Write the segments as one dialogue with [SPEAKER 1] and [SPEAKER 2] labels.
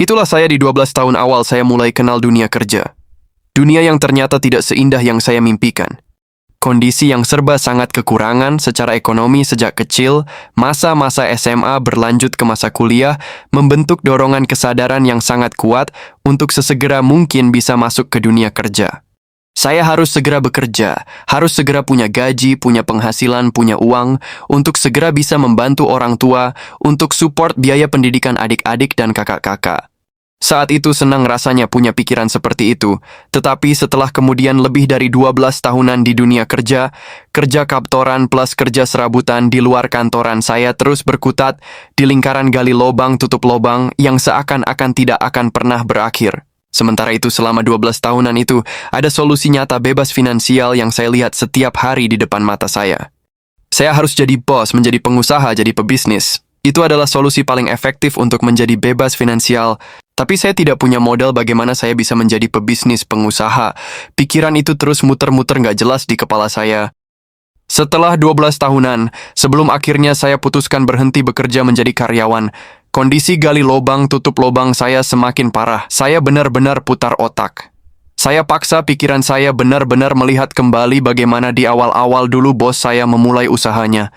[SPEAKER 1] Itulah saya di 12 tahun awal saya mulai kenal dunia kerja. Dunia yang ternyata tidak seindah yang saya mimpikan. Kondisi yang serba sangat kekurangan secara ekonomi sejak kecil, masa-masa SMA berlanjut ke masa kuliah, membentuk dorongan kesadaran yang sangat kuat untuk sesegera mungkin bisa masuk ke dunia kerja. Saya harus segera bekerja, harus segera punya gaji, punya penghasilan, punya uang, untuk segera bisa membantu orang tua, untuk support biaya pendidikan adik-adik dan kakak-kakak. Saat itu senang rasanya punya pikiran seperti itu, tetapi setelah kemudian lebih dari 12 tahunan di dunia kerja, kerja kantoran plus kerja serabutan di luar kantoran saya terus berkutat di lingkaran gali lobang tutup lobang yang seakan-akan tidak akan pernah berakhir. Sementara itu selama 12 tahunan itu, ada solusi nyata bebas finansial yang saya lihat setiap hari di depan mata saya. Saya harus jadi bos, menjadi pengusaha, jadi pebisnis. Itu adalah solusi paling efektif untuk menjadi bebas finansial. Tapi saya tidak punya modal bagaimana saya bisa menjadi pebisnis pengusaha. Pikiran itu terus muter-muter nggak jelas di kepala saya. Setelah 12 tahunan, sebelum akhirnya saya putuskan berhenti bekerja menjadi karyawan, kondisi gali lobang tutup lobang saya semakin parah. Saya benar-benar putar otak. Saya paksa pikiran saya benar-benar melihat kembali bagaimana di awal-awal dulu bos saya memulai usahanya.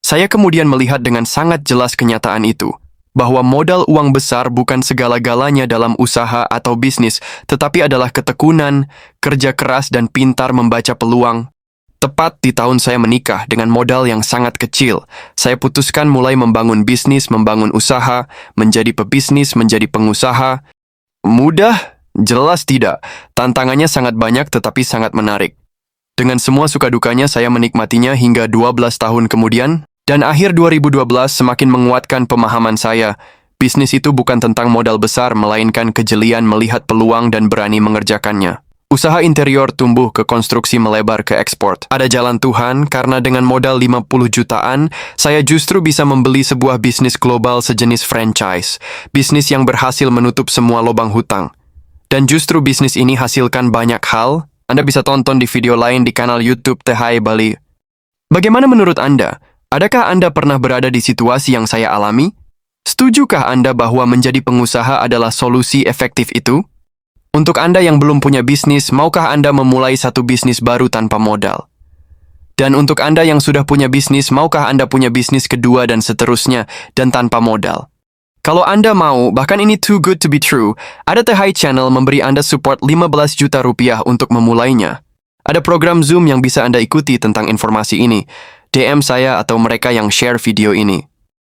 [SPEAKER 1] Saya kemudian melihat dengan sangat jelas kenyataan itu, bahwa modal uang besar bukan segala-galanya dalam usaha atau bisnis, tetapi adalah ketekunan, kerja keras dan pintar membaca peluang. Tepat di tahun saya menikah dengan modal yang sangat kecil, saya putuskan mulai membangun bisnis, membangun usaha, menjadi pebisnis, menjadi pengusaha. Mudah? Jelas tidak. Tantangannya sangat banyak tetapi sangat menarik. Dengan semua suka dukanya saya menikmatinya hingga 12 tahun kemudian, dan akhir 2012 semakin menguatkan pemahaman saya. Bisnis itu bukan tentang modal besar, melainkan kejelian melihat peluang dan berani mengerjakannya. Usaha interior tumbuh ke konstruksi melebar ke ekspor. Ada jalan Tuhan, karena dengan modal 50 jutaan, saya justru bisa membeli sebuah bisnis global sejenis franchise. Bisnis yang berhasil menutup semua lubang hutang. Dan justru bisnis ini hasilkan banyak hal. Anda bisa tonton di video lain di kanal YouTube Tehai Bali. Bagaimana menurut Anda? Adakah Anda pernah berada di situasi yang saya alami? Setujukah Anda bahwa menjadi pengusaha adalah solusi efektif itu? Untuk Anda yang belum punya bisnis, maukah Anda memulai satu bisnis baru tanpa modal? Dan untuk Anda yang sudah punya bisnis, maukah Anda punya bisnis kedua dan seterusnya, dan tanpa modal? Kalau Anda mau, bahkan ini too good to be true, ada Tehai Channel memberi Anda support 15 juta rupiah untuk memulainya. Ada program Zoom yang bisa Anda ikuti tentang informasi ini. DM saya atau mereka yang share video ini.